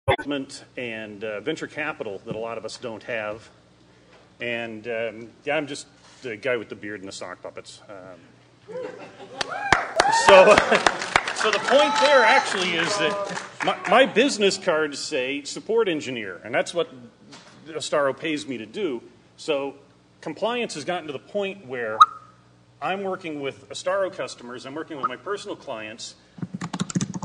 and venture capital that a lot of us don't have. And yeah, I'm just the guy with the beard and the sock puppets. So the point there actually is that my business cards say support engineer, and that's what Astaro pays me to do. So compliance has gotten to the point where I'm working with Astaro customers, I'm working with my personal clients,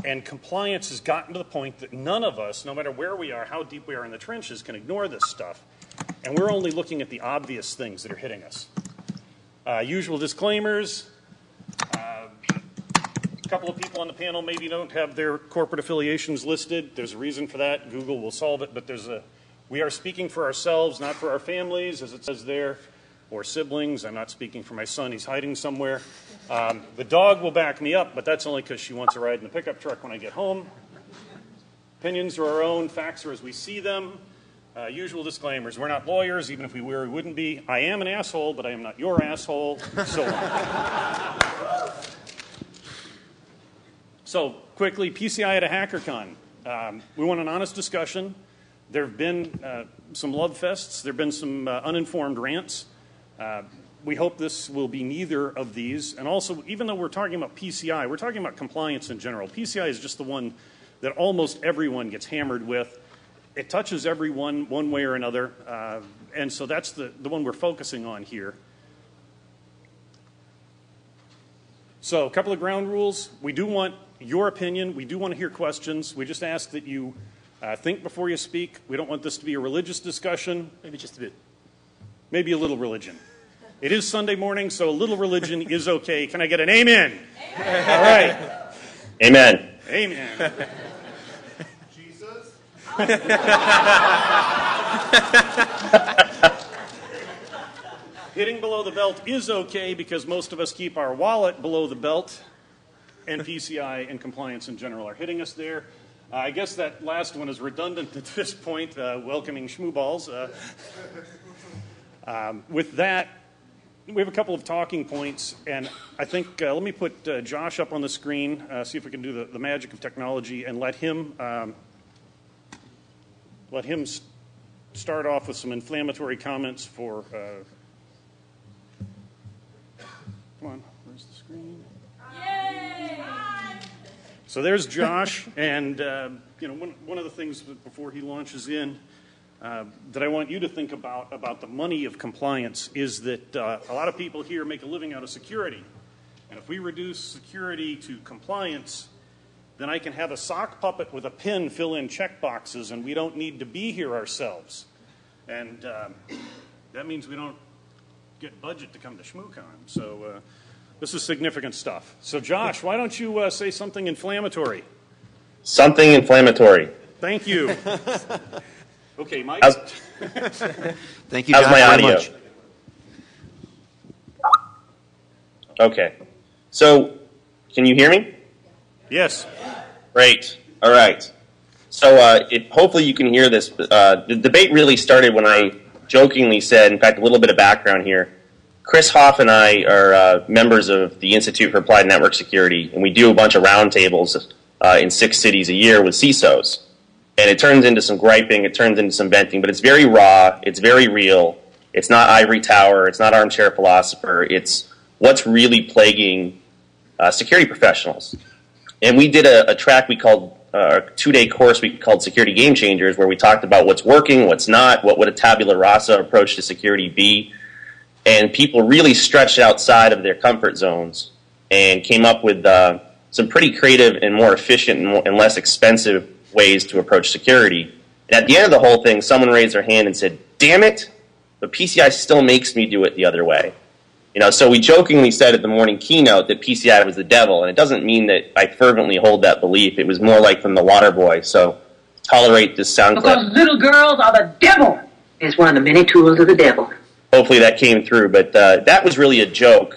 and compliance has gotten to the point that none of us, no matter where we are, how deep we are in the trenches, can ignore this stuff. And we're only looking at the obvious things that are hitting us. Usual disclaimers. A couple of people on the panel maybe don't have their corporate affiliations listed. There's a reason for that. Google will solve it, but we are speaking for ourselves, not for our families, as it says there, or siblings. I'm not speaking for my son. He's hiding somewhere. The dog will back me up, but that's only because she wants a ride in the pickup truck when I get home. Opinions are our own. Facts are as we see them. Usual disclaimers. We're not lawyers, even if we were, we wouldn't be. I am an asshole, but I am not your asshole. So on. So quickly, PCI at a HackerCon. We want an honest discussion. There have been some love fests. There have been some uninformed rants. We hope this will be neither of these. And also, even though we're talking about PCI, we're talking about compliance in general. PCI is just the one that almost everyone gets hammered with. It touches everyone one way or another. And so that's the one we're focusing on here. So a couple of ground rules. We do want your opinion. We do want to hear questions. We just ask that you think before you speak. We don't want this to be a religious discussion. Maybe just a bit. Maybe a little religion. It is Sunday morning, so a little religion is okay. Can I get an amen? Amen. All right. Amen. Amen. Jesus? Hitting below the belt is okay because most of us keep our wallet below the belt, and PCI and compliance in general are hitting us there. I guess that last one is redundant at this point, welcoming schmooballs. With that, we have a couple of talking points, and I think let me put Josh up on the screen, see if we can do the magic of technology, and let him start off with some inflammatory comments for. Come on, where's the screen? Yay! So there's Josh, and you know, one of the things before he launches in. That I want you to think about the money of compliance is that a lot of people here make a living out of security. And if we reduce security to compliance, then I can have a sock puppet with a pin fill in check boxes, and we don't need to be here ourselves. And that means we don't get budget to come to ShmooCon. So this is significant stuff. So Josh, why don't you say something inflammatory? Something inflammatory. Thank you. Okay, Mike. Thank you how's guys my very audio? much. Okay. So, can you hear me? Yes. Great. All right. So, hopefully you can hear this. The debate really started when I jokingly said, in fact, a little bit of background here. Chris Hoff and I are members of the Institute for Applied Network Security, and we do a bunch of roundtables in 6 cities a year with CISOs. And it turns into some griping, it turns into some venting, but it's very raw, it's very real. It's not ivory tower, it's not armchair philosopher, it's what's really plaguing security professionals. And we did a track we called, a 2-day course we called Security Game Changers, where we talked about what's working, what's not, what would a tabula rasa approach to security be. And people really stretched outside of their comfort zones and came up with some pretty creative and more efficient and less expensive ways to approach security. And at the end of the whole thing, someone raised their hand and said, damn it, but PCI still makes me do it the other way. You know, so we jokingly said at the morning keynote that PCI was the devil, and it doesn't mean that I fervently hold that belief. It was more like from the Waterboy, so tolerate this sound clip. Because little girls are the devil. It's one of the many tools of the devil. Hopefully that came through, but that was really a joke,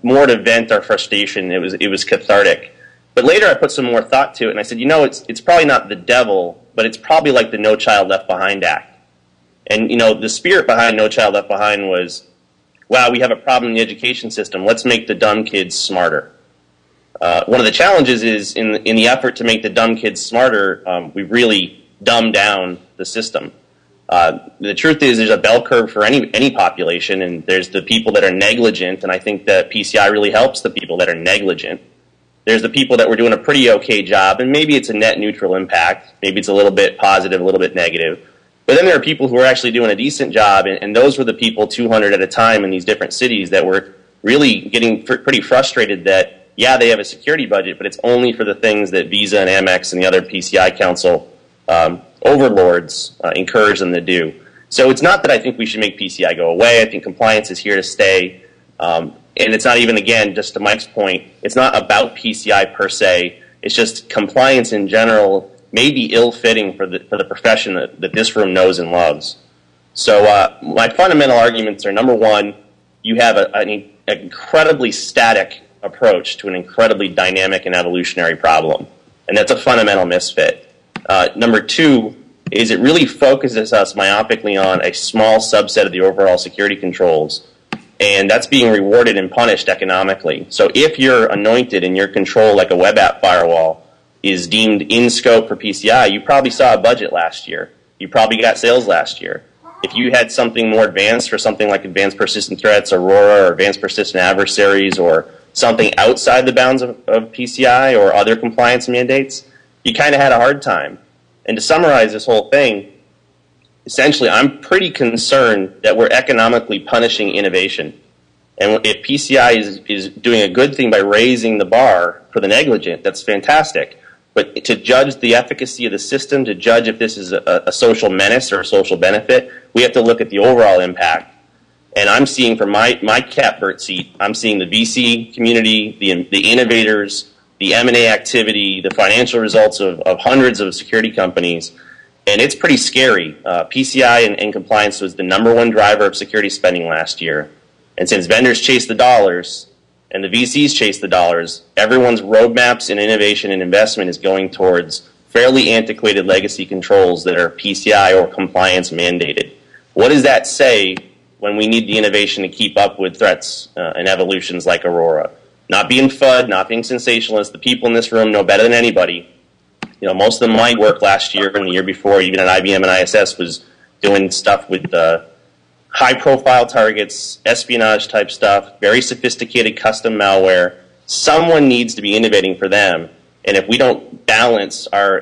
more to vent our frustration. It was cathartic. But later I put some more thought to it, and I said, you know, it's probably not the devil, but it's probably like the No Child Left Behind Act. And, you know, the spirit behind No Child Left Behind was, wow, we have a problem in the education system. Let's make the dumb kids smarter. One of the challenges is in the effort to make the dumb kids smarter, we really dumb down the system. The truth is there's a bell curve for any population, and there's the people that are negligent, and I think that PCI really helps the people that are negligent. There's the people that were doing a pretty okay job, and maybe it's a net neutral impact. Maybe it's a little bit positive, a little bit negative. But then there are people who are actually doing a decent job, and those were the people 200 at a time in these different cities that were really getting pretty frustrated that, yeah, they have a security budget, but it's only for the things that Visa and Amex and the other PCI Council overlords encourage them to do. So it's not that I think we should make PCI go away. I think compliance is here to stay. And it's not even, again, just to Mike's point, it's not about PCI per se. It's just compliance in general may be ill-fitting for the profession that this room knows and loves. So my fundamental arguments are, number one, you have an incredibly static approach to an incredibly dynamic and evolutionary problem. And that's a fundamental misfit. Number two is it really focuses us myopically on a small subset of the overall security controls. And that's being rewarded and punished economically. So if you're anointed and your control, like a web app firewall, is deemed in scope for PCI, you probably saw a budget last year. You probably got sales last year. If you had something more advanced for something like advanced persistent threats, Aurora, or advanced persistent adversaries, or something outside the bounds of PCI or other compliance mandates, you kind of had a hard time. And to summarize this whole thing, essentially, I'm pretty concerned that we're economically punishing innovation. And if PCI is doing a good thing by raising the bar for the negligent, that's fantastic. But to judge the efficacy of the system, to judge if this is a social menace or a social benefit, we have to look at the overall impact. And I'm seeing from my catbird seat, I'm seeing the VC community, the innovators, the M&A activity, the financial results of hundreds of security companies, and it's pretty scary. PCI and compliance was the #1 driver of security spending last year. And since vendors chase the dollars and the VCs chase the dollars, everyone's roadmaps and innovation and investment is going towards fairly antiquated legacy controls that are PCI or compliance mandated. What does that say when we need the innovation to keep up with threats and evolutions like Aurora? Not being FUD, not being sensationalist. The people in this room know better than anybody. You know, most of my work last year and the year before, even at IBM and ISS, was doing stuff with high-profile targets, espionage-type stuff, very sophisticated custom malware. Someone needs to be innovating for them, and if we don't balance our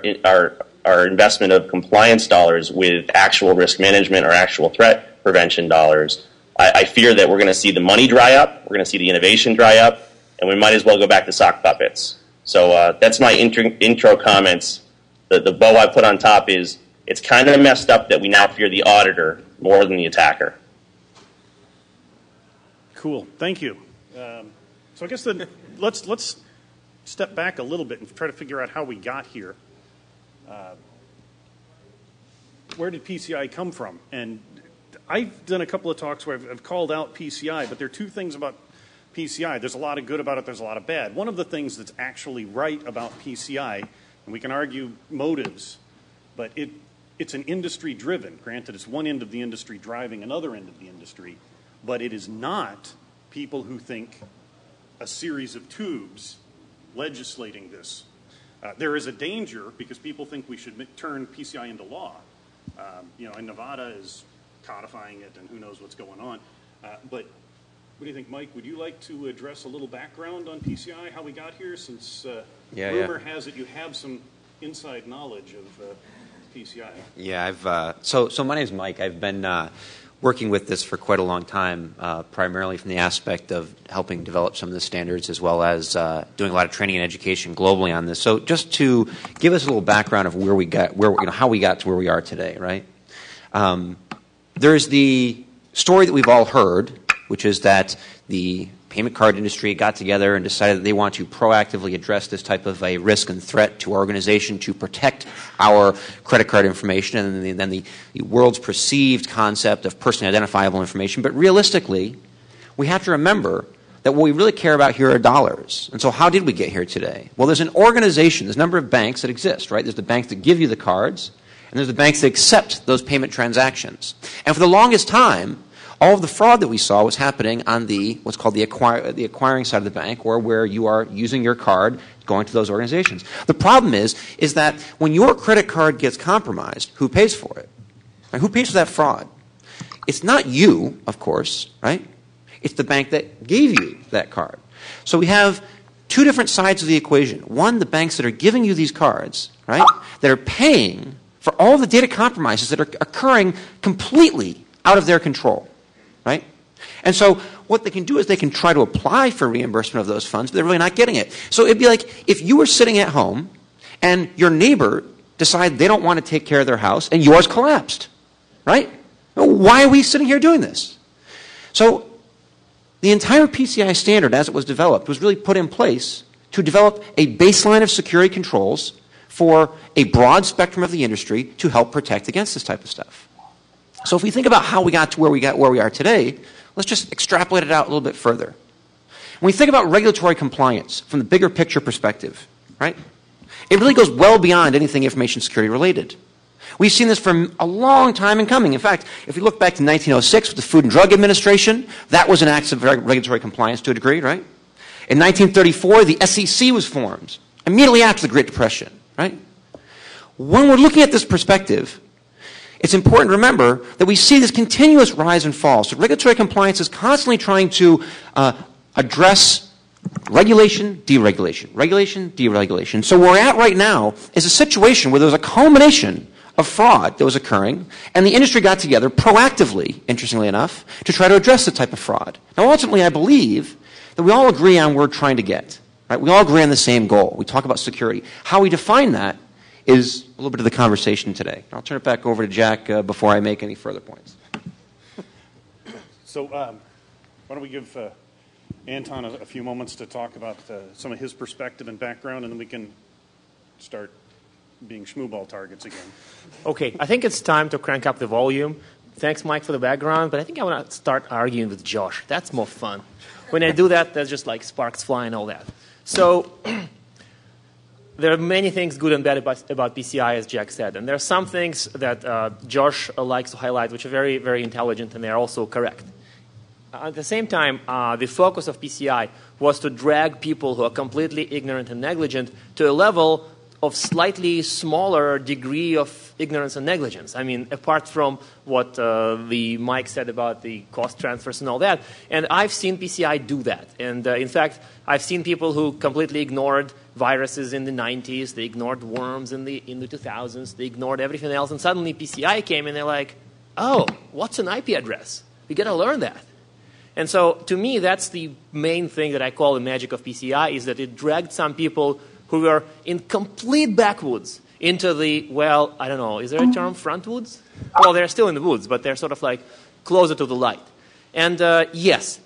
investment of compliance dollars with actual risk management or actual threat prevention dollars, I fear that we're going to see the money dry up, we're going to see the innovation dry up, and we might as well go back to sock puppets. So that's my intro comments. The bow I put on top is it's kind of messed up that we now fear the auditor more than the attacker. Cool. Thank you. So I guess then let's step back a little bit and try to figure out how we got here. Where did PCI come from? And I've done a couple of talks where I've called out PCI, but there are two things about PCI. There's a lot of good about it. There's a lot of bad. One of the things that's actually right about PCI, and we can argue motives, but it's an industry driven. Granted, it's one end of the industry driving another end of the industry, but it is not people who think a series of tubes legislating this. There is a danger because people think we should turn PCI into law. And Nevada is codifying it, and who knows what's going on. But what do you think, Mike? Would you like to address a little background on PCI, how we got here, since rumor has it you have some inside knowledge of PCI? Yeah, so my name's Mike. I've been working with this for quite a long time, primarily from the aspect of helping develop some of the standards, as well as doing a lot of training and education globally on this. So just to give us a little background of where we got, how we got to where we are today, right? There's the story that we've all heard, which is that the payment card industry got together and decided that they want to proactively address this type of a risk and threat to our organization to protect our credit card information, and then the world's perceived concept of personally identifiable information. But realistically, we have to remember that what we really care about here are dollars. And so how did we get here today? Well, there's an organization, there's a number of banks that exist, right? There's the banks that give you the cards, and there's the banks that accept those payment transactions. And for the longest time, all of the fraud that we saw was happening on what's called the acquiring side of the bank, or where you are using your card, going to those organizations. The problem is that when your credit card gets compromised, who pays for it? Right? Who pays for that fraud? It's not you, of course, right? It's the bank that gave you that card. So we have two different sides of the equation. One, the banks that are giving you these cards, right, that are paying for all the data compromises that are occurring completely out of their control, right? And so what they can do is they can try to apply for reimbursement of those funds, but they're really not getting it. So it'd be like if you were sitting at home and your neighbor decided they don't want to take care of their house and yours collapsed, right? Why are we sitting here doing this? So the entire PCI standard, as it was developed, was really put in place to develop a baseline of security controls for a broad spectrum of the industry to help protect against this type of stuff. So if we think about how we got to where we are today, let's just extrapolate it out a little bit further. When we think about regulatory compliance from the bigger picture perspective, right, it really goes well beyond anything information security related. We've seen this for a long time in coming. In fact, if we look back to 1906 with the Food and Drug Administration, that was an act of regulatory compliance to a degree, right? In 1934, the SEC was formed, immediately after the Great Depression, right? When we're looking at this perspective, it's important to remember that we see this continuous rise and fall. So regulatory compliance is constantly trying to address regulation, deregulation, regulation, deregulation. So where we're at right now is a situation where there's a culmination of fraud that was occurring, and the industry got together proactively, interestingly enough, to try to address the type of fraud. Now, ultimately, I believe that we all agree on where we're trying to get. Right? We all agree on the same goal. We talk about security. How we define that is a little bit of the conversation today. I'll turn it back over to Jack before I make any further points. So why don't we give Anton a few moments to talk about some of his perspective and background, and then we can start being schmooball targets again. Okay, I think it's time to crank up the volume. Thanks, Mike, for the background, but I think I want to start arguing with Josh. That's more fun. When I do that, there's just like sparks fly and all that. So there are many things good and bad about PCI, as Jack said, and there are some things that Josh likes to highlight, which are very, very intelligent, and they're also correct. At the same time, the focus of PCI was to drag people who are completely ignorant and negligent to a level of slightly smaller degree of ignorance and negligence. I mean, apart from what the Mike said about the cost transfers and all that, and I've seen PCI do that. And in fact, I've seen people who completely ignored viruses in the 90s, they ignored worms in the 2000s, they ignored everything else, and suddenly PCI came and they're like, oh, what's an IP address? We got to learn that. And so to me, that's the main thing that I call the magic of PCI, is that it dragged some people who were in complete backwoods into the, well, I don't know, is there a term, frontwoods? Well, they're still in the woods, but they're sort of like closer to the light. And yes,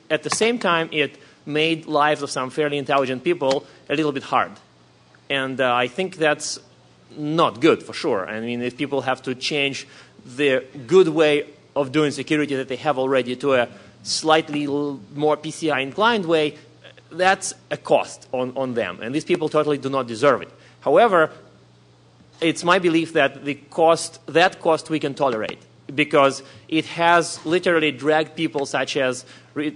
at the same time, it made lives of some fairly intelligent people a little bit hard. And I think that's not good, for sure. I mean, if people have to change the good way of doing security that they have already to a slightly more PCI-inclined way, that's a cost on them, and these people totally do not deserve it. However, it's my belief that that cost we can tolerate, because it has literally dragged people such as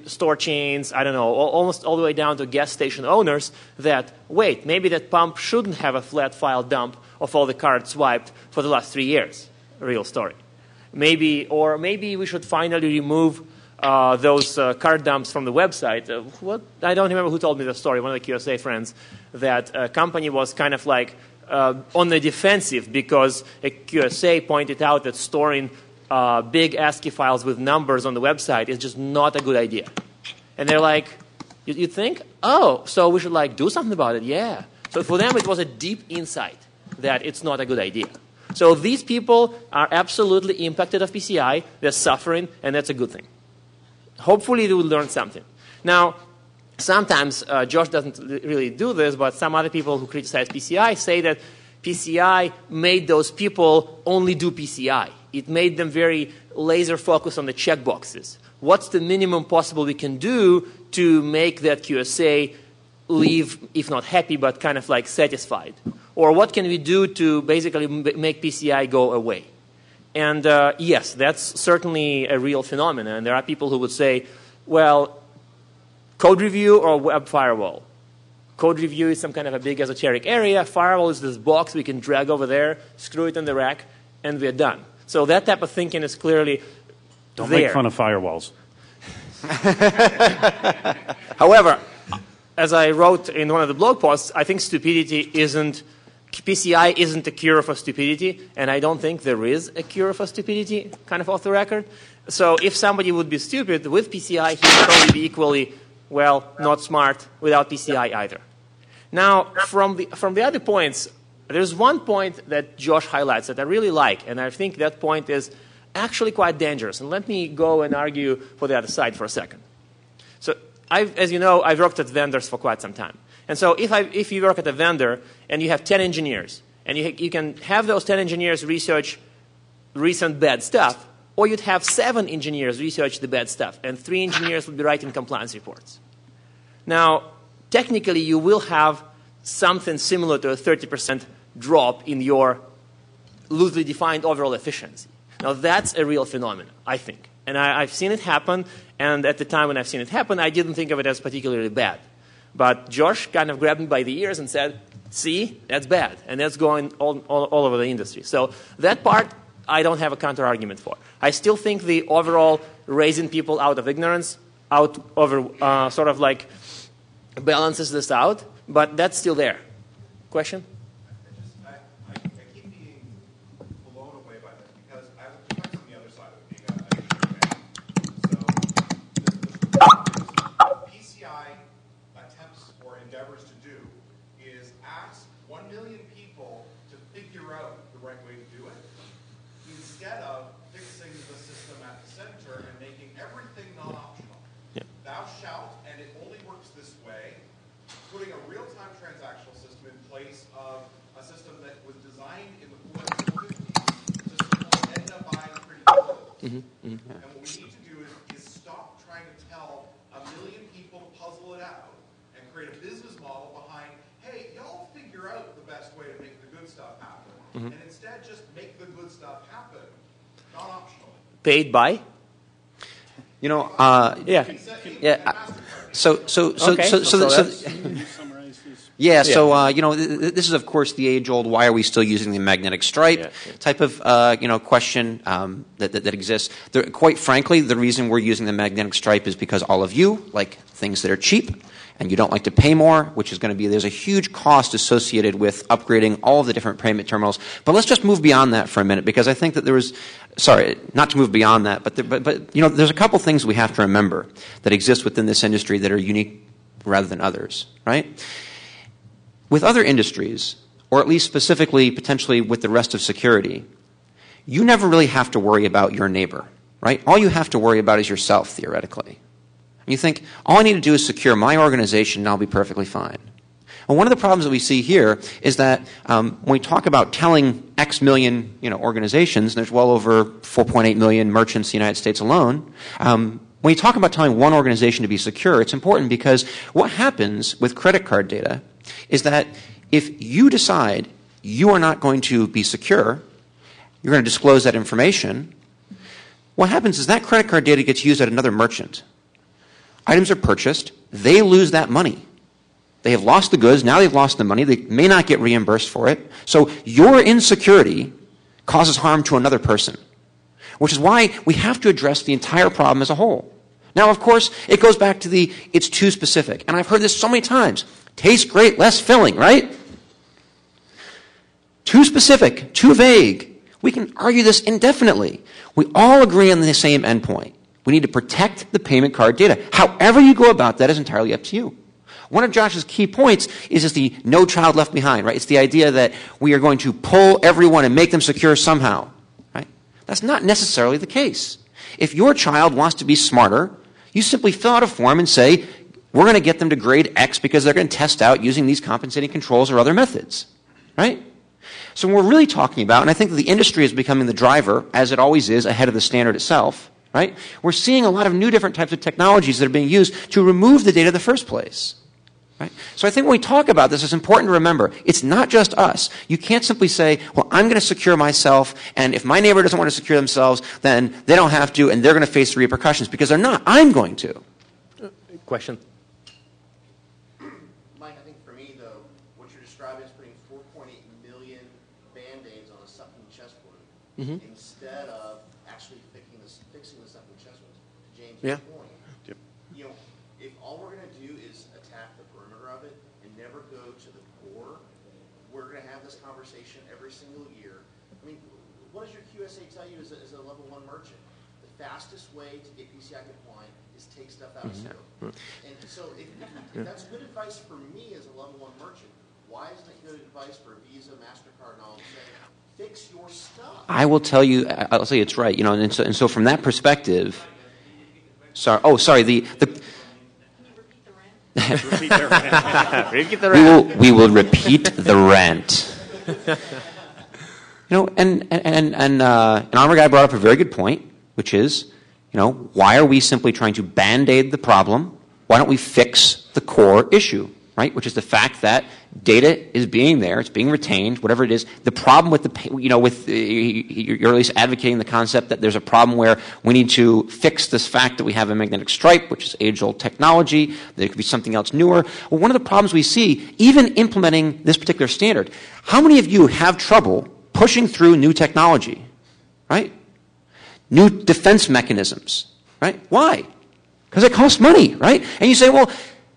store chains, I don't know, almost all the way down to gas station owners that, wait, maybe that pump shouldn't have a flat file dump of all the cards swiped for the last 3 years. Real story. Maybe we should finally remove those card dumps from the website. I don't remember who told me the story, one of the QSA friends, that a company was kind of like on the defensive because a QSA pointed out that storing big ASCII files with numbers on the website is just not a good idea. And they're like, you think? Oh, so we should like do something about it? Yeah. So for them, it was a deep insight that it's not a good idea. So these people are absolutely impacted of PCI. They're suffering, and that's a good thing. Hopefully, they will learn something. Now, sometimes Josh doesn't really do this, but some other people who criticize PCI say that PCI made those people only do PCI. It made them very laser focused on the checkboxes. What's the minimum possible we can do to make that QSA leave, if not happy, but kind of like satisfied? Or what can we do to basically make PCI go away? And yes, that's certainly a real phenomenon. And there are people who would say, well, code review or web firewall? Code review is some kind of a big esoteric area. Firewall is this box we can drag over there, screw it in the rack, and we're done. So that type of thinking is clearly Don't there. make fun of firewalls. However, as I wrote in one of the blog posts, I think PCI isn't a cure for stupidity, and I don't think there is a cure for stupidity, kind of off the record. So if somebody would be stupid with PCI, he would probably be equally, well, not smart without PCI either. Now, from the other points, there's one point that Josh highlights that I really like, and I think that point is actually quite dangerous. And let me go and argue for the other side for a second. So, as you know, I've worked at vendors for quite some time. And so if you work at a vendor and you have 10 engineers, and you can have those 10 engineers research recent bad stuff, or you'd have 7 engineers research the bad stuff, and 3 engineers would be writing compliance reports. Now, technically, you will have something similar to a 30% drop in your loosely defined overall efficiency. Now, that's a real phenomenon, I think. And I've seen it happen, and at the time when I've seen it happen, I didn't think of it as particularly bad. But Josh kind of grabbed me by the ears and said, see, that's bad. And that's going all over the industry. So that part, I don't have a counter-argument for. I still think the overall raising people out of ignorance, sort of like balances this out, but that's still there. Question? I keep being blown away by this because I was on the other side of it being a So PCI attempts or endeavors to do is ask 1 million people to figure out the right way to do it instead of fixing the system at the center and making everything non-optional. Yeah. Thou shalt, and it only works this way, putting a real-time transactional system in place of a system that was designed in the 40s and 50s to support Edna buying pretty good. And what we need to do is stop trying to tell a million people to puzzle it out and create a business model behind, hey, y'all figure out the best way to make the good stuff happen. And instead just make the good stuff happen, not optionally. Paid by? You know, Yeah. Yeah, so you know, this is of course the age-old "why are we still using the magnetic stripe" type of question that exists. Quite frankly, the reason we're using the magnetic stripe is because all of you like things that are cheap, and you don't like to pay more, which is going to be there's a huge cost associated with upgrading all of the different payment terminals. But let's just move beyond that for a minute, because I think that there was. Sorry, not to move beyond that, but you know, there's a couple things we have to remember that exist within this industry that are unique rather than others, right? With other industries, or at least specifically potentially with the rest of security, you never really have to worry about your neighbor, right? All you have to worry about is yourself, theoretically. And you think, all I need to do is secure my organization and I'll be perfectly fine. And one of the problems that we see here is that when we talk about telling X million organizations, and there's well over 4.8 million merchants in the United States alone, when you talk about telling one organization to be secure, it's important because what happens with credit card data is that if you decide you are not going to be secure, you're going to disclose that information, what happens is that credit card data gets used at another merchant. Items are purchased, they lose that money. They have lost the goods, now they've lost the money, they may not get reimbursed for it. So your insecurity causes harm to another person, which is why we have to address the entire problem as a whole. Now, of course, it goes back to it's too specific. And I've heard this so many times. Tastes great, less filling, right? Too specific, too vague. We can argue this indefinitely. We all agree on the same endpoint. We need to protect the payment card data. However you go about that is entirely up to you. One of Josh's key points is just the no child left behind, right? It's the idea that we are going to pull everyone and make them secure somehow, right? That's not necessarily the case. If your child wants to be smarter, you simply fill out a form and say, we're going to get them to grade X because they're going to test out using these compensating controls or other methods, right? So when we're really talking about, and I think that the industry is becoming the driver, as it always is, ahead of the standard itself, right? We're seeing a lot of new different types of technologies that are being used to remove the data in the first place. Right? So I think when we talk about this, it's important to remember, it's not just us. You can't simply say, well, I'm going to secure myself, and if my neighbor doesn't want to secure themselves, then they don't have to, and they're going to face the repercussions, because they're not. I'm going to. Question? Mike, I think for instead of actually fixing the stuff, which is to James' point. Yep. You know, if all we're going to do is attack the perimeter of it and never go to the core, we're going to have this conversation every single year. I mean, what does your QSA tell you as a level 1 merchant? The fastest way to get PCI compliant is take stuff out of scope. And so if that's good advice for me as a level 1 merchant, why isn't it good advice for Visa, MasterCard, and all to say, fix your stuff? I will tell you, I'll say it's right. You know, and so from that perspective, sorry, the Repeat the rant. Repeat the rant. we will repeat the rant. You know, and an armor guy brought up a very good point, which is, you know, why are we simply trying to band-aid the problem? Why don't we fix the core issue, right? Which is the fact that data is being there, it's being retained, whatever it is. The problem with you're at least advocating the concept that there's a problem where we need to fix this fact that we have a magnetic stripe, which is age-old technology. There could be something else newer. Well, one of the problems we see, even implementing this particular standard, how many of you have trouble pushing through new technology, right? New defense mechanisms, right? Why? Because it costs money, right? And you say, well,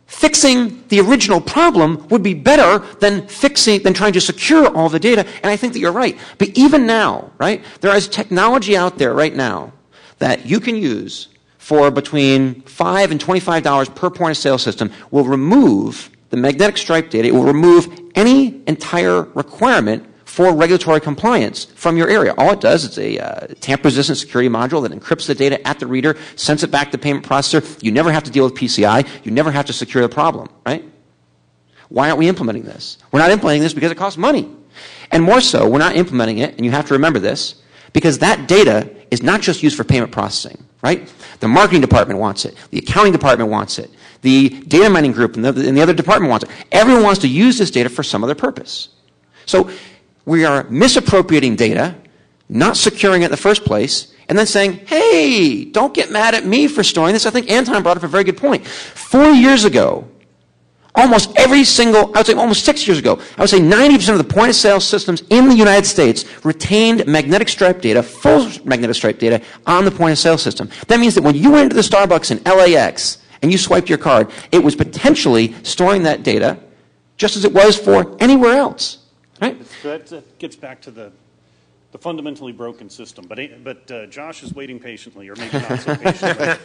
fixing the original problem would be better than trying to secure all the data, and I think that you're right. But even now, right, there is technology out there right now that you can use for between $5 and $25 per point of sale system will remove the magnetic stripe data. It will remove any entire requirement for regulatory compliance from your area. All it does is a tamper-resistant security module that encrypts the data at the reader, sends it back to the payment processor. You never have to deal with PCI. You never have to secure the problem, right? Why aren't we implementing this? We're not implementing this because it costs money. And more so, we're not implementing it, and you have to remember this, because that data is not just used for payment processing, right? The marketing department wants it. The accounting department wants it. The data mining group and the other department wants it. Everyone wants to use this data for some other purpose. So we are misappropriating data, not securing it in the first place, and then saying, hey, don't get mad at me for storing this. I think Anton brought up a very good point. 4 years ago, almost almost 6 years ago, I would say 90% of the point-of-sale systems in the United States retained magnetic stripe data, full magnetic stripe data, on the point-of-sale system. That means that when you went into the Starbucks in LAX and you swiped your card, it was potentially storing that data just as it was for anywhere else. Right? So that gets back to the fundamentally broken system. But Josh is waiting patiently, or maybe not so patiently.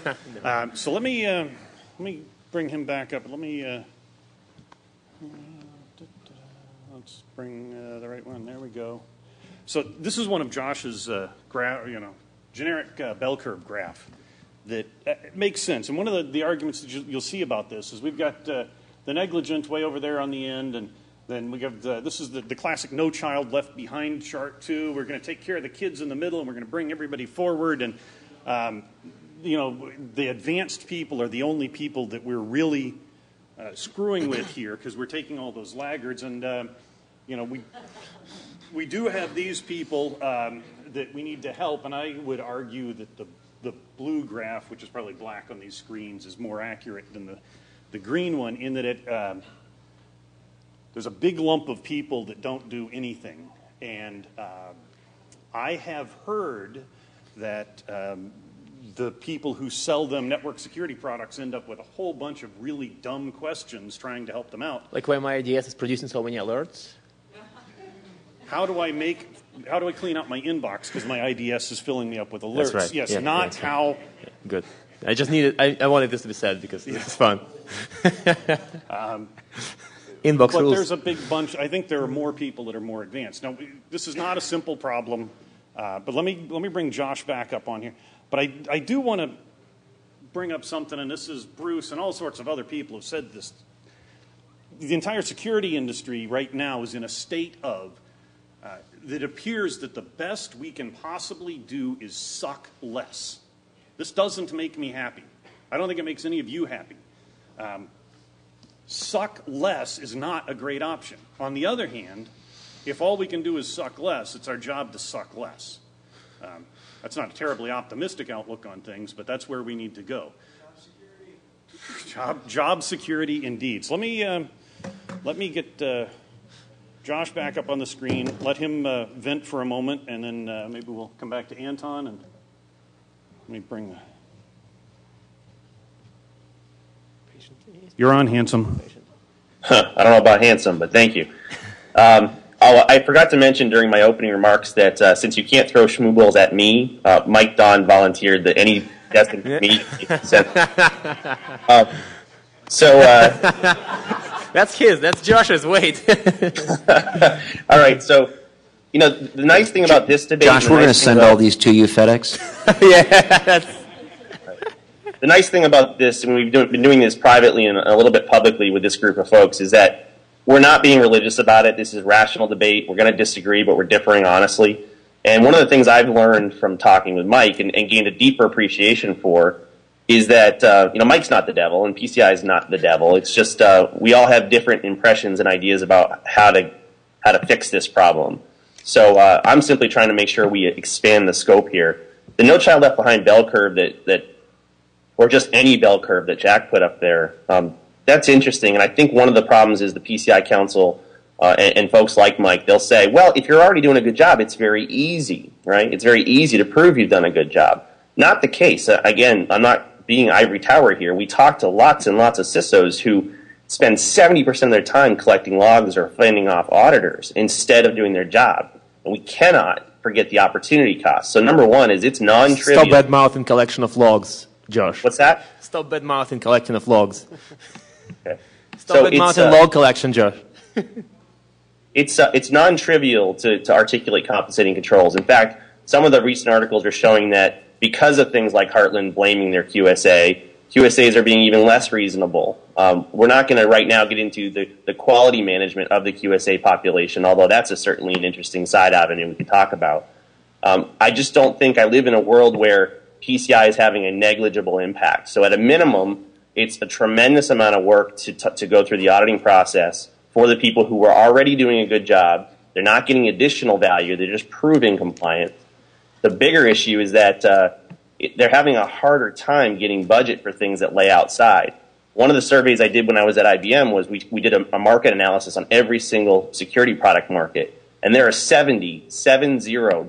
So let me bring him back up. Let's bring the right one. There we go. So this is one of Josh's generic bell curve graph that makes sense. And one of the arguments that you'll see about this is we've got the negligent way over there on the end, and then we have this is the classic no child left behind chart too. We're going to take care of the kids in the middle, and we're going to bring everybody forward. And the advanced people are the only people that we're really screwing with here, because we're taking all those laggards. And we do have these people that we need to help. And I would argue that the blue graph, which is probably black on these screens, is more accurate than the green one, in that it there's a big lump of people that don't do anything. And I have heard that the people who sell them network security products end up with a whole bunch of really dumb questions trying to help them out. Like why my IDS is producing so many alerts? How do I clean out my inbox because my IDS is filling me up with alerts? That's right. Yes, Yeah, not how. Yeah. Good. I just needed. I wanted this to be said because it's fun. Inbox But rules. there's a big bunch. I think there are more people that are more advanced. Now, this is not a simple problem, but let me bring Josh back up on here. But I do want to bring up something, and this is Bruce and all sorts of other people have said this. The entire security industry right now is in a state of that appears that the best we can possibly do is suck less. This doesn't make me happy. I don't think it makes any of you happy. Suck less is not a great option. On the other hand, if all we can do is suck less, it's our job to suck less. That's not a terribly optimistic outlook on things, but that's where we need to go. Job security, indeed. So let me get Josh back up on the screen. Let him vent for a moment, and then maybe we'll come back to Anton. And let me bring. You're on, handsome. I don't know about handsome, but thank you. I forgot to mention during my opening remarks that since you can't throw schmoobles at me, Mike Don volunteered that any destined for me. That's his. That's Josh's. Wait. All right. So, the nice thing about this debate. Josh, we're going to send all these to you, FedEx. Yeah. The nice thing about this, and we've been doing this privately and a little bit publicly with this group of folks, is that we're not being religious about it. This is rational debate. We're going to disagree, but we're differing honestly. And one of the things I've learned from talking with Mike and gained a deeper appreciation for is that Mike's not the devil and PCI is not the devil. It's just we all have different impressions and ideas about how to fix this problem. So I'm simply trying to make sure we expand the scope here. The No Child Left Behind bell curve that or just any bell curve that Jack put up there, that's interesting. And I think one of the problems is the PCI Council and folks like Mike, they'll say, well, if you're already doing a good job, it's very easy, right? It's very easy to prove you've done a good job. Not the case. Again, I'm not being ivory tower here. We talk to lots and lots of CISOs who spend 70% of their time collecting logs or fending off auditors instead of doing their job. And we cannot forget the opportunity cost. So number one is it's non-trivial. Stop bad mouth and collection of logs, Josh. What's that? Stop bad mouth and collection of logs. Okay. Stop bad mouth and log collection, Josh. It's non-trivial to articulate compensating controls. In fact, some of the recent articles are showing that because of things like Heartland blaming their QSAs are being even less reasonable. We're not going to right now get into the quality management of the QSA population, although that's certainly an interesting side avenue we could talk about. I just don't think I live in a world where PCI is having a negligible impact. So at a minimum, it's a tremendous amount of work to go through the auditing process for the people who are already doing a good job. They're not getting additional value. They're just proving compliance. The bigger issue is that they're having a harder time getting budget for things that lay outside. One of the surveys I did when I was at IBM was we did a market analysis on every single security product market, and there are 70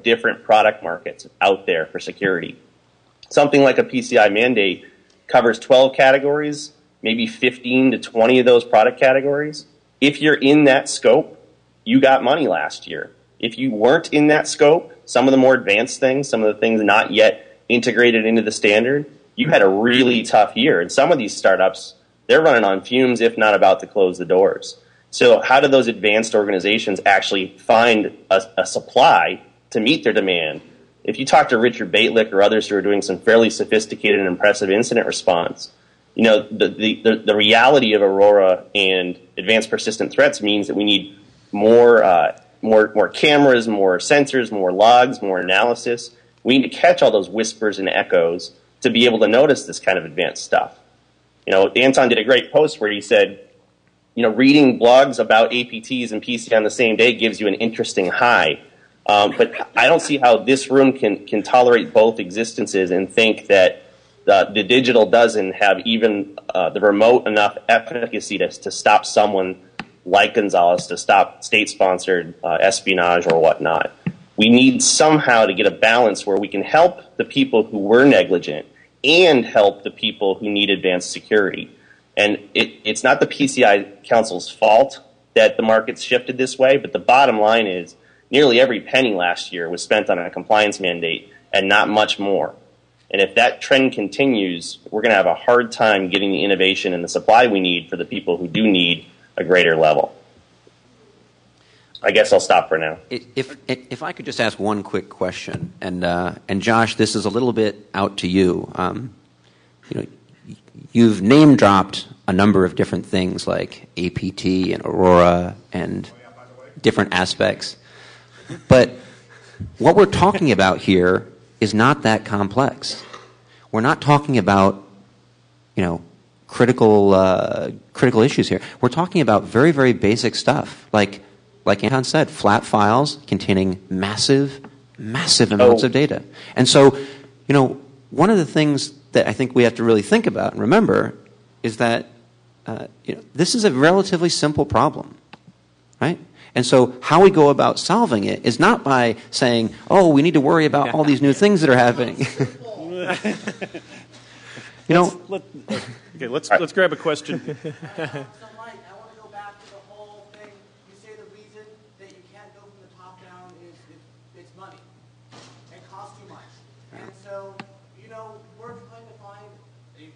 different product markets out there for security. Something like a PCI mandate covers 12 categories, maybe 15 to 20 of those product categories. If you're in that scope, you got money last year. If you weren't in that scope, some of the more advanced things, some of the things not yet integrated into the standard, you had a really tough year. And some of these startups, they're running on fumes, if not about to close the doors. So how do those advanced organizations actually find a supply to meet their demand? If you talk to Richard Baitlick or others who are doing some fairly sophisticated and impressive incident response, the reality of Aurora and advanced persistent threats means that we need more cameras, more sensors, more logs, more analysis. We need to catch all those whispers and echoes to be able to notice this kind of advanced stuff. Anton did a great post where he said, reading blogs about APTs and PCI on the same day gives you an interesting high. But I don't see how this room can tolerate both existences and think that the digital doesn't have even the remote enough efficacy to stop someone like Gonzalez, to stop state-sponsored espionage or whatnot. We need somehow to get a balance where we can help the people who were negligent and help the people who need advanced security. And it's not the PCI Council's fault that the market's shifted this way, but the bottom line is nearly every penny last year was spent on a compliance mandate and not much more. And if that trend continues, we're going to have a hard time getting the innovation and the supply we need for the people who do need a greater level. I guess I'll stop for now. If I could just ask one quick question, and Josh, this is a little bit out to you. You've name dropped a number of different things like APT and Aurora and different aspects, but what we're talking about here is not that complex. We're not talking about, critical issues here. We're talking about very, very basic stuff, like Anton said, flat files containing massive amounts of data. And so, one of the things that I think we have to really think about and remember is that this is a relatively simple problem, right? And so how we go about solving it is not by saying, oh, we need to worry about all these new things that are happening. You know, let's grab a question. So, Mike, I want to go back to the whole thing. You say the reason that you can't go from the top down is it's money. It costs too much. And so, you know, we're trying to find,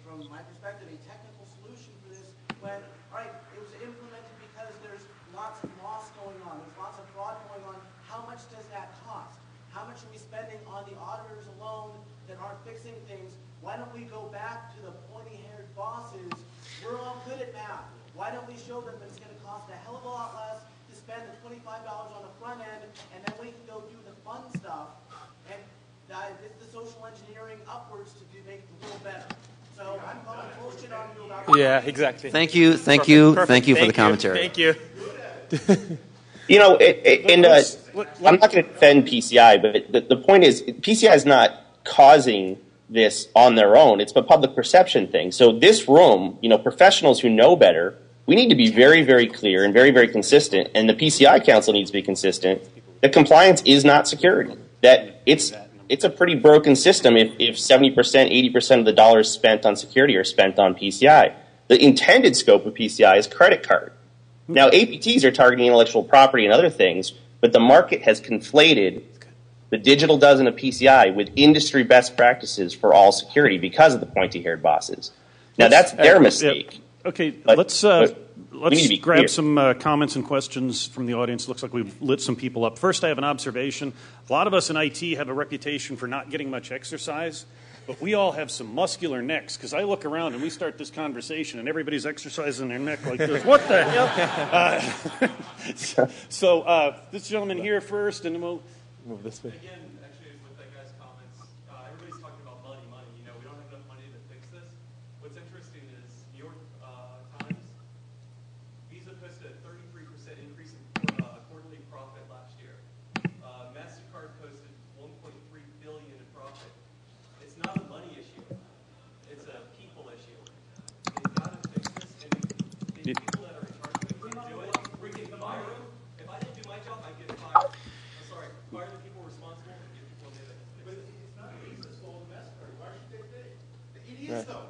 from my perspective, a technical solution for this when, all right, it was implemented because there's lots of loss going on. There's lots of fraud going on. How much does that cost? How much are we spending on the auditors alone that aren't fixing things? Why don't we go back to the pointy-haired bosses? We're all good at math. Why don't we show them that it's going to cost a hell of a lot less to spend the $25 on the front end, and then we can go do the fun stuff, and it's the social engineering upwards to make the world better. So I'm calling bullshit on you about Yeah, exactly. thank you for the commentary. Thank you. You know, I'm not going to defend PCI, but the point is, PCI is not causing this on their own. It's a public perception thing. So this room, you know, professionals who know better, we need to be very, very clear and very, very consistent, and the PCI Council needs to be consistent, that compliance is not security. That it's a pretty broken system if 70%, 80% of the dollars spent on security are spent on PCI. The intended scope of PCI is credit card. Now, APTs are targeting intellectual property and other things, but the market has conflated the digital dozen of PCI with industry best practices for all security because of the pointy-haired bosses. Now, that's their mistake. Okay, But let's grab some comments and questions from the audience. Looks like we've lit some people up. First, I have an observation. A lot of us in IT have a reputation for not getting much exercise, but we all have some muscular necks, because I look around and we start this conversation and everybody's exercising their neck like this. What the hell? So this gentleman here first, and then we'll move this way. Again, actually, with that guy's comments, everybody's talking about money. You know, we don't have enough money to fix this. What's interesting is New York Times, Visa posted a 33% increase in quarterly profit last year. MasterCard posted $1.3 billion in profit. It's not a money issue. It's a people issue. They've got to fix this, and the people that are in charge of it can do it. We can fire them. If I didn't do my job, I'd get fired. I'm sorry. Fire the people responsible and give people a minute. But it's not Visa's fault of MasterCard. Why should they pay? It is, though.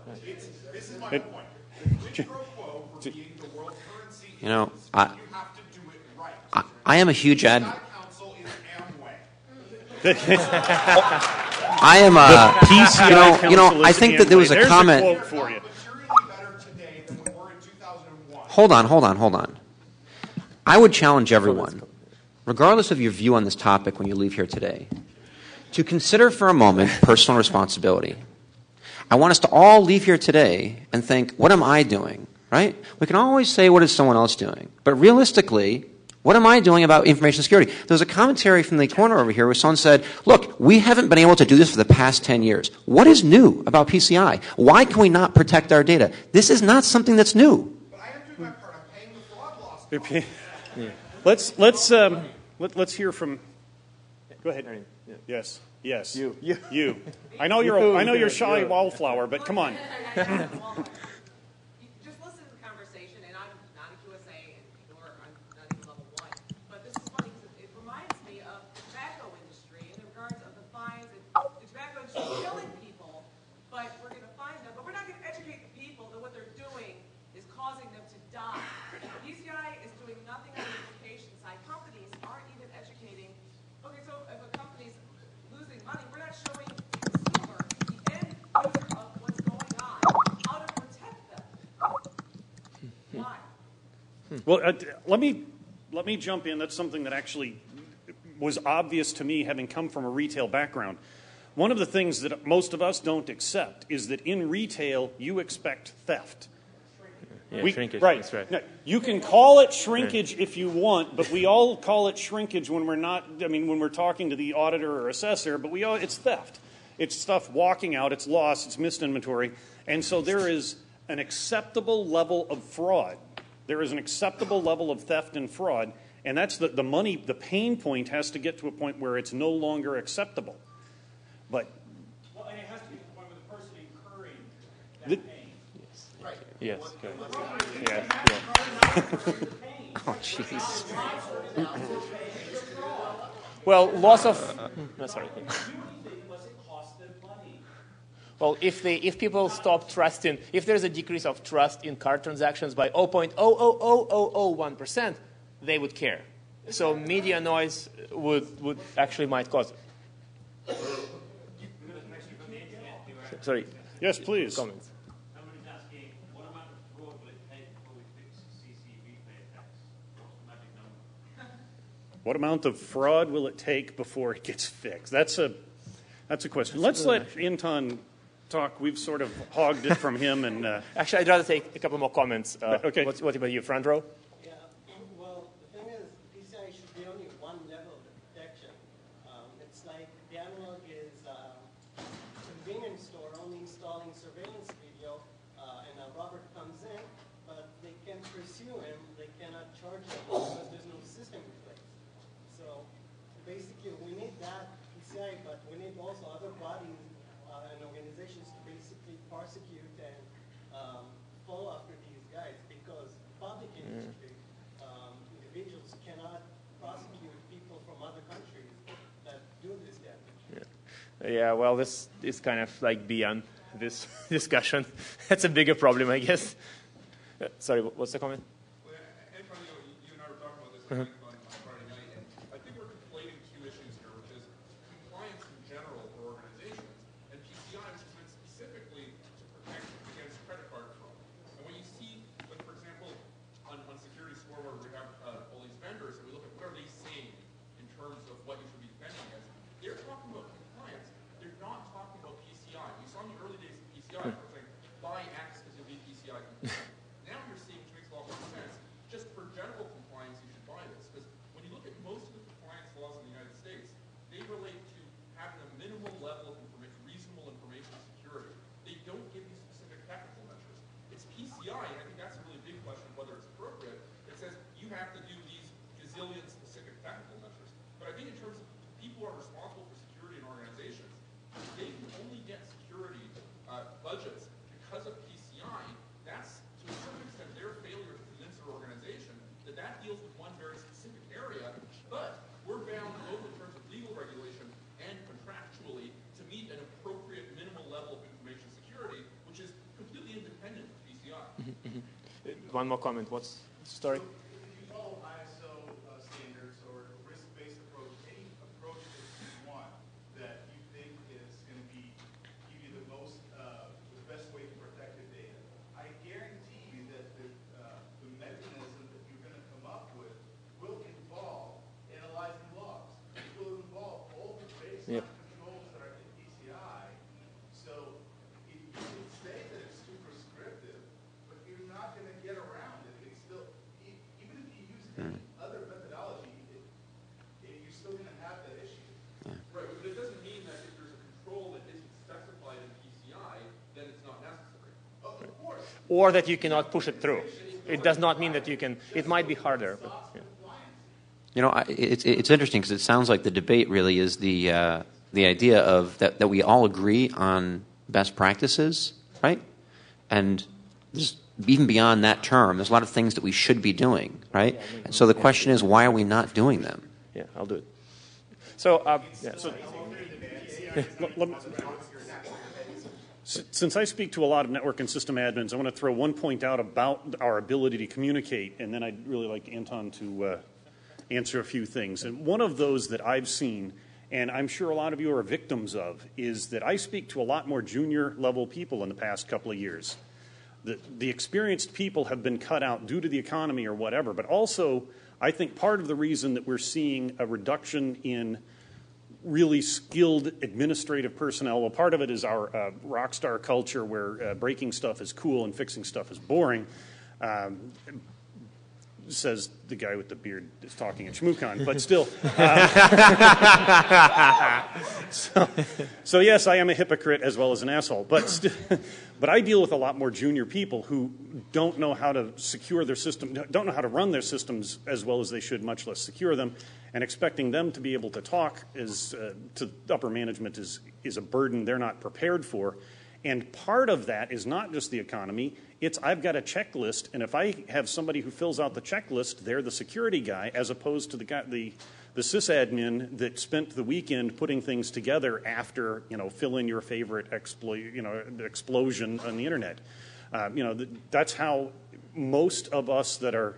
This is my point. The quid pro quo for being the world currency You know, is you have to do it right. I am a huge PCI Council is Amway. I am a PCI you know, Council I is think that there was a There's comment. quote for you. Materially better today than we were in 2001. Hold on. I would challenge everyone, regardless of your view on this topic when you leave here today, to consider for a moment personal responsibility. I want us to all leave here today and think, what am I doing, right? We can always say, what is someone else doing? But realistically, what am I doing about information security? There was a commentary from the corner over here where someone said, look, we haven't been able to do this for the past 10 years. What is new about PCI? Why can we not protect our data? This is not something that's new. But I am doing my part. I'm paying the fraud loss. Let's hear from. Go ahead. Yes. You. I know you're shy wallflower, but come on. Just listen to the conversation, and I'm not a QSA, nor I'm not even level 1. But this is funny because it reminds me of the tobacco industry in regards of the fines. The tobacco industry is killing people, but we're going to fine them. But we're not going to educate the people that what they're doing is causing them to die. PCI is doing nothing on the education side. Companies aren't even educating. Okay, so if a company's losing money, we're not showing the consumer, the end user of what's going on, how to protect them. Why? Well, let me jump in. That's something that actually was obvious to me, having come from a retail background. One of the things that most of us don't accept is that in retail you expect theft. Yeah, shrinkage. Right. That's right. Now, you can call it shrinkage if you want, but we all call it shrinkage when we're not. I mean, when we're talking to the auditor or assessor, but it's theft. It's stuff walking out. It's loss. It's missed inventory, and so there is an acceptable level of fraud. There is an acceptable level of theft and fraud, and that's the money. The pain point has to get to a point where it's no longer acceptable. But Well, and it has to be to the point where the person incurring that pain. Yes. Good. Oh, jeez. Well, loss of... sorry. Well, if people stop trusting, if there's a decrease of trust in card transactions by 0.00001%, they would care. So media noise would actually might cause it. Sorry. Yes, please. Comments. Somebody's asking, what amount of fraud will it take before we fix CCV pay attacks? What's the magic number? What amount of fraud will it take before it gets fixed? That's a question. Let's let Anton talk. We've sort of hogged it from him. And Actually, I'd rather take a couple more comments. Okay. What about you, front row? Yeah, well, the thing is, PCI should be only one level of detection. It's like the analog is convenience store only installing surveillance video, and a robber comes in, but they can't pursue him, they cannot charge him because there's no system in place. So basically, we need that PCI, but we need also other bodies and organizations to basically prosecute and follow after these guys, because public industry individuals cannot prosecute people from other countries that do this damage. Yeah, well, this is kind of like beyond this discussion. That's a bigger problem, I guess. Sorry, what's the comment? Well, Antonio, you and I were talking about this on Friday night, and I think we're conflating two issues here, which is compliance in general for organizations, and PCI, which is meant specifically to protect against credit card fraud. And when you see, like, for example, on security score where we have all these vendors, and we look at what are they saying in terms of what you should be defending against, they're talking about compliance. They're not talking about PCI. You saw in the early days of PCI, they were saying, buy X because you'll be PCI compliant. Now you're seeing, which makes a lot more sense, just for general compliance, you should buy this. Because when you look at most of the compliance laws in the United States, they relate to having a minimal level of reasonable information security. They don't give you specific technical measures. It's PCI, and I think that's a really big question of whether it's appropriate. It says you have to do these gazillion specific technical measures. But I think in terms of people who are responsible for security in organizations, they can only get security budgets because of PCI. That's, to a certain extent, their failure to convince their organization that that deals with one very specific area, but we're bound both in terms of legal regulation and contractually to meet an appropriate minimal level of information security, which is completely independent of PCI. One more comment. What's the story? If you follow ISO standards or risk-based approach, any approach that you want that you think is going to give you the best way to protect the data, I guarantee you that the mechanism that you're going to come up with will involve analyzing logs. It will involve all the baseline controls that are in PCI. So you can say that it's too prescriptive, but you're not going to get around it. It's still, even if you use any other methodology, you're still going to have that issue. Right, but it doesn't mean that if there's a control that isn't specified in PCI, then it's not necessary. Of course. Or that you cannot push it through. It does not mean that you can. It might be harder. But, yeah. You know, it's interesting because it sounds like the debate really is the idea of that we all agree on best practices, right? And even beyond that term, there's a lot of things that we should be doing, right? And so the question is, why are we not doing them? Yeah, I'll do it. So, Since I speak to a lot of network and system admins, I want to throw one point out about our ability to communicate, and then I'd really like Anton to answer a few things. And one of those that I've seen, and I'm sure a lot of you are victims of, is that I speak to a lot more junior level people in the past couple of years. The experienced people have been cut out due to the economy or whatever, but also I think part of the reason that we're seeing a reduction in really skilled administrative personnel, well, part of it is our rock star culture where breaking stuff is cool and fixing stuff is boring, says the guy with the beard that's talking at ShmooCon, but still. So yes, I am a hypocrite as well as an asshole, but I deal with a lot more junior people who don't know how to secure their system, don't know how to run their systems as well as they should, much less secure them, and expecting them to be able to talk to upper management is a burden they're not prepared for. And part of that is not just the economy, it's I've got a checklist, and if I have somebody who fills out the checklist, they're the security guy, as opposed to the sysadmin that spent the weekend putting things together after, fill in your favorite explosion on the internet. That's how most of us that are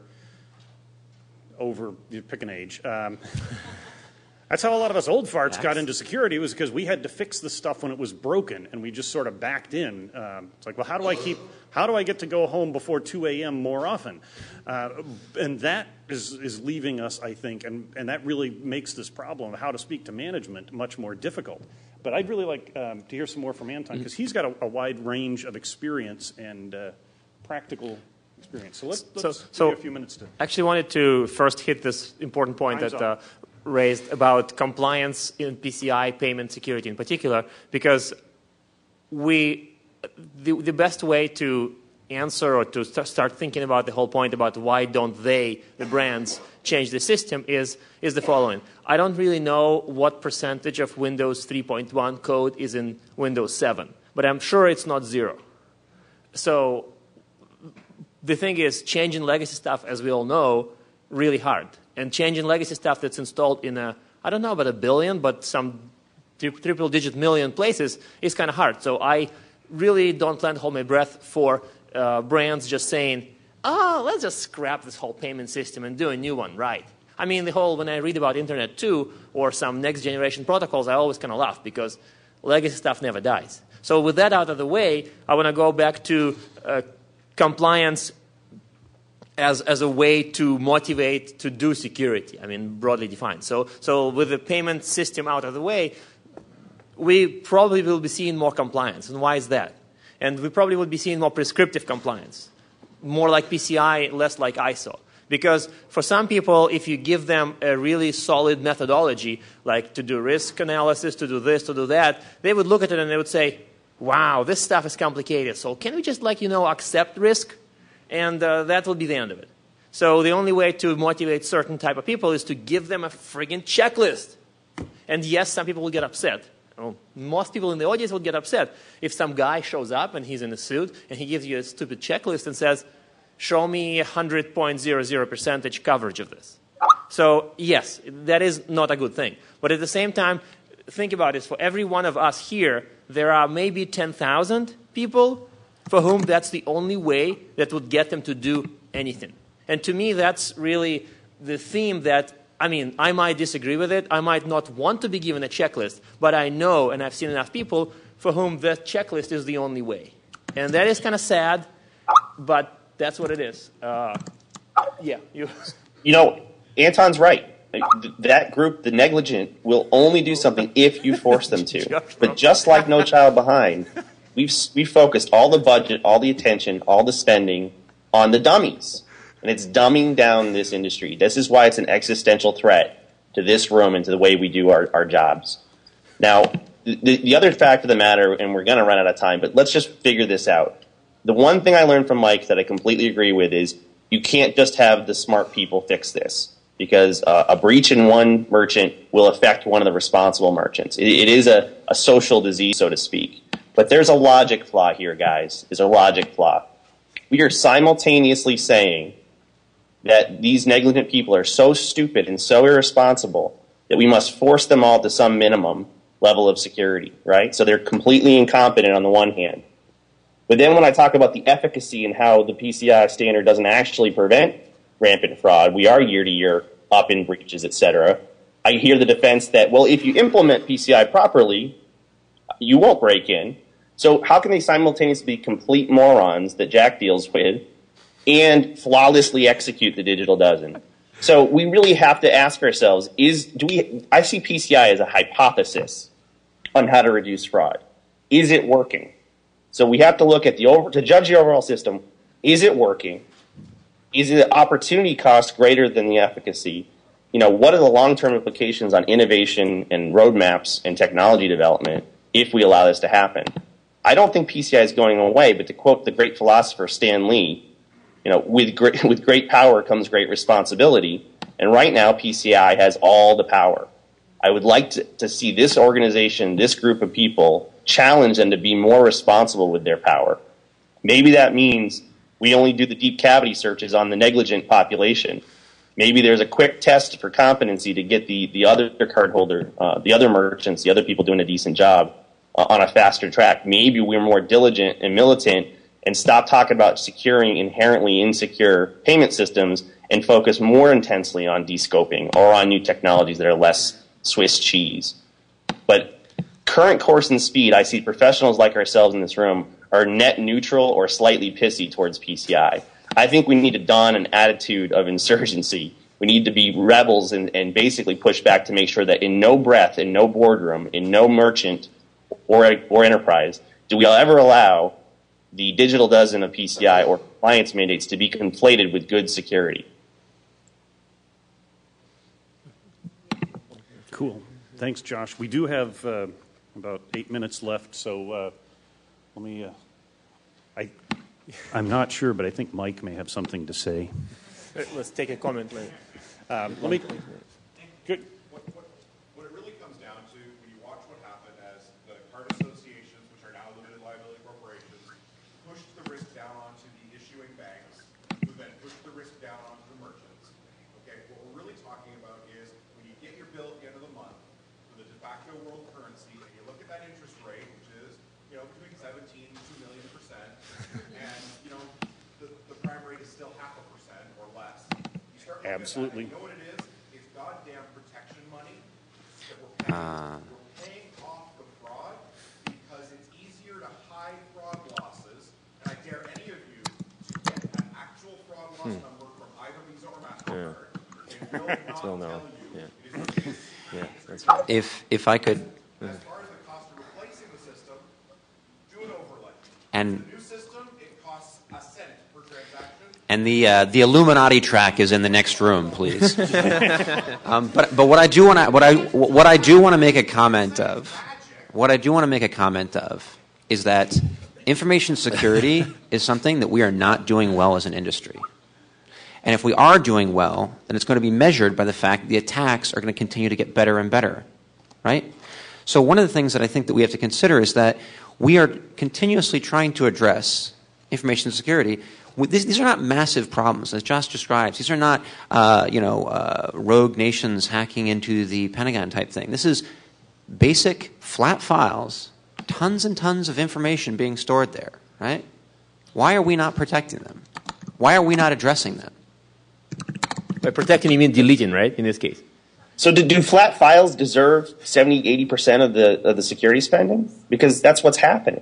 over, you pick an age, that's how a lot of us old farts got into security, was because we had to fix the stuff when it was broken, and we just sort of backed in. It's like, well, how do I get to go home before 2 a.m. more often? And that is leaving us, I think, and that really makes this problem of how to speak to management much more difficult. But I'd really like to hear some more from Anton, because he's got a wide range of experience and practical experience. So let's give you a few minutes to... Actually wanted to first hit this important point that raised about compliance in PCI payment security in particular, because the best way to answer or to start thinking about the whole point about why don't the brands, change the system is the following. I don't really know what percentage of Windows 3.1 code is in Windows 7, but I'm sure it's not 0. So the thing is, changing legacy stuff, as we all know, really hard. And changing legacy stuff that's installed in I don't know about 1 billion, but some triple-digit million places is kind of hard. So I really don't plan to hold my breath for brands just saying, let's just scrap this whole payment system and do a new one, right? I mean, when I read about Internet 2 or some next-generation protocols, I always kind of laugh, because legacy stuff never dies. So with that out of the way, I want to go back to compliance as a way to motivate to do security, I mean, broadly defined. So with the payment system out of the way, we probably will be seeing more compliance. And why is that? And we probably will be seeing more prescriptive compliance, more like PCI, less like ISO. Because for some people, if you give them a really solid methodology, like to do risk analysis, to do this, to do that, they would look at it and they would say, wow, this stuff is complicated. So can we just, accept risk? And that will be the end of it. So the only way to motivate certain type of people is to give them a friggin' checklist. And yes, some people will get upset. Most people in the audience will get upset if some guy shows up and he's in a suit and he gives you a stupid checklist and says, show me 100.00% coverage of this. So yes, that is not a good thing. But at the same time, think about it. For every one of us here, there are maybe 10,000 people for whom that's the only way that would get them to do anything. And to me, that's really the theme that, I might disagree with it. I might not want to be given a checklist, but I know, and I've seen enough people for whom that checklist is the only way. And that is kind of sad, but that's what it is. Anton's right. That group, the negligent, will only do something if you force them to. But just like No Child Behind, we've focused all the budget, all the attention, all the spending on the dummies. And it's dumbing down this industry. This is why it's an existential threat to this room and to the way we do our jobs. Now, the other fact of the matter, and we're going to run out of time, but let's just figure this out. The one thing I learned from Mike that I completely agree with is you can't just have the smart people fix this, because a breach in one merchant will affect one of the responsible merchants. It is a social disease, so to speak. But there's a logic flaw here, guys. There's a logic flaw. We are simultaneously saying that these negligent people are so stupid and so irresponsible that we must force them all to some minimum level of security, right? So they're completely incompetent on the one hand. But then when I talk about the efficacy and how the PCI standard doesn't actually prevent rampant fraud, we are year to year up in breaches, et cetera, I hear the defense that, well, if you implement PCI properly, you won't break in. So how can they simultaneously be complete morons that Jack deals with and flawlessly execute the digital dozen? So we really have to ask ourselves, I see PCI as a hypothesis on how to reduce fraud. Is it working? So we have to look at to judge the overall system. Is it working? Is the opportunity cost greater than the efficacy? What are the long-term implications on innovation and roadmaps and technology development if we allow this to happen? I don't think PCI is going away, but to quote the great philosopher Stan Lee, with great power comes great responsibility. And right now, PCI has all the power. I would like to see this organization, this group of people, challenge them to be more responsible with their power. Maybe that means we only do the deep cavity searches on the negligent population. Maybe there's a quick test for competency to get the other cardholder, the other merchants, the other people doing a decent job on a faster track. Maybe we're more diligent and militant and stop talking about securing inherently insecure payment systems and focus more intensely on descoping or on new technologies that are less Swiss cheese. But current course and speed, I see professionals like ourselves in this room are net neutral or slightly pissy towards PCI. I think we need to don an attitude of insurgency. We need to be rebels and basically push back to make sure that in no breath, in no boardroom, in no merchant or enterprise do we ever allow the digital dozen of PCI or compliance mandates to be conflated with good security. Cool. Thanks, Josh. We do have about 8 minutes left, so let me. I'm not sure, but I think Mike may have something to say. Let's take a comment later. Let me. Good. What it really comes down to when you watch what happened as the card associations, which are now limited liability corporations, pushed the risk down onto the issuing banks, who then pushed the risk down onto the merchants. Okay, what we're really talking about is when you get your bill at the end of the month for the de facto world currency, and you look at that interest rate, which is between 17 and 2 million %, and the prime rate is still 0.5% or less. You start looking Absolutely. at that, you know what it is? It's goddamn protection money that we're paying off the fraud because it's easier to hide fraud losses. And I dare any of you to get an actual fraud loss number from either Visa or MasterCard. It will not tell you. It is If I could. as far as the cost of replacing the system, do an overlay. And The new system, it costs a cent per transaction. And the Illuminati track is in the next room, please. But what I do want to make a comment of, is that information security is something that we are not doing well as an industry. And if we are doing well, then it's going to be measured by the fact that the attacks are going to continue to get better and better, right? So one of the things that I think that we have to consider is that we are continuously trying to address information security. These are not massive problems, as Josh describes. These are not, rogue nations hacking into the Pentagon type thing. This is basic, flat files, tons and tons of information being stored there, right? Why are we not protecting them? Why are we not addressing them? By protecting, you mean deleting, right, in this case? So do flat files deserve 70, 80% of the security spending? Because that's what's happening.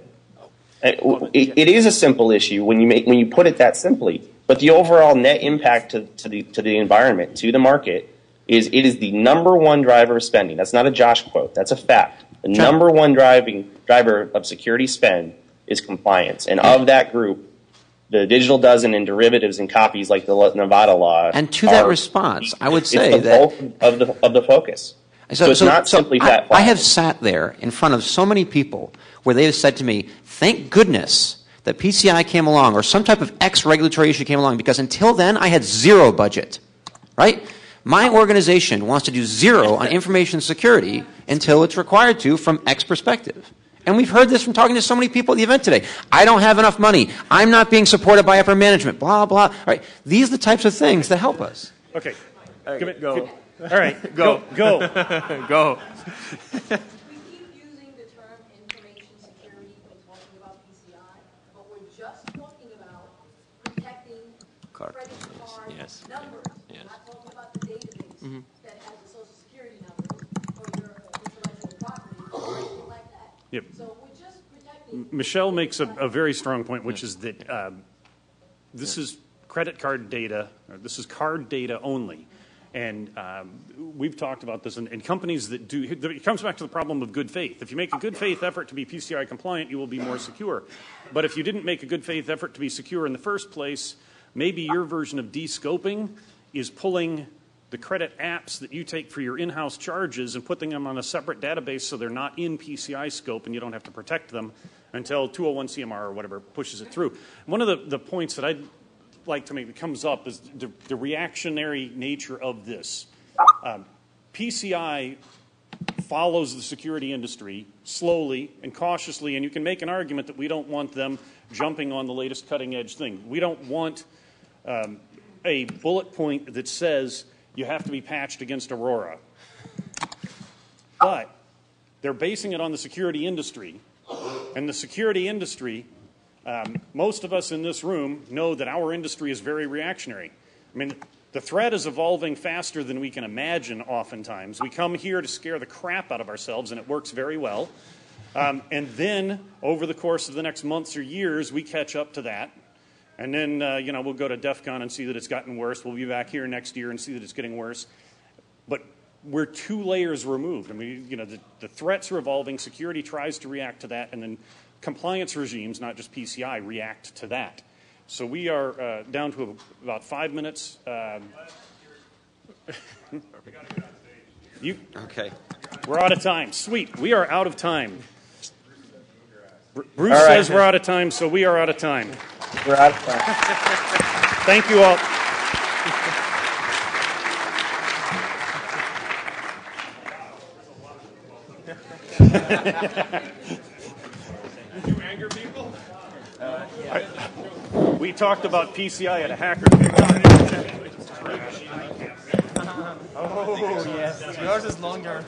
It is a simple issue when you put it that simply, but the overall net impact to the environment, to the market, is the number one driver of spending. That's not a Josh quote. That's a fact. The number one driver of security spend is compliance, and of that group, the digital dozen and derivatives and copies like the Nevada law. And to that response, I would say it's the bulk of the focus. So it's not simply flat files. I have sat there in front of so many people where they have said to me, thank goodness that PCI came along or some type of X regulatory issue came along, because until then I had zero budget, right? My organization wants to do zero on information security until it's required to from X perspective. And we've heard this from talking to so many people at the event today. I don't have enough money. I'm not being supported by upper management, blah, blah. All right. These are the types of things that help us. Okay. Go. All right. Go. Go. We keep using the term information security when talking about PCI, but we're just talking about protecting credit card numbers. We're not talking about the database that has the social security numbers or your intellectual property or anything like that. Yep. So we're just protecting. Michelle makes a very strong point, which is that this is credit card data, or this is card data only. And we've talked about this, and companies that do, it comes back to the problem of good faith. If you make a good faith effort to be PCI compliant, you will be more secure. But if you didn't make a good faith effort to be secure in the first place, maybe your version of de-scoping is pulling the credit apps that you take for your in-house charges and putting them on a separate database so they're not in PCI scope and you don't have to protect them until 201 CMR or whatever pushes it through. One of the points that I'd like to make that comes up is the reactionary nature of this. PCI follows the security industry slowly and cautiously, and you can make an argument that we don't want them jumping on the latest cutting-edge thing. We don't want a bullet point that says you have to be patched against Aurora. But they're basing it on the security industry, and the security industry, most of us in this room know that our industry is very reactionary. I mean, the threat is evolving faster than we can imagine oftentimes. We come here to scare the crap out of ourselves, and it works very well. And then, over the course of the next months or years, we catch up to that. And then, we'll go to DEF CON and see that it's gotten worse. We'll be back here next year and see that it's getting worse. But we're 2 layers removed. I mean, the threats are evolving. Security tries to react to that. And then compliance regimes, not just PCI, react to that. So we are down to about 5 minutes. Okay. We're out of time. Sweet. We are out of time. Bruce says we're out of time, so we are out of time. We're out of time. Thank you all. Did you anger people? We talked about PCI at a hacker. Oh, yes. Yours is longer.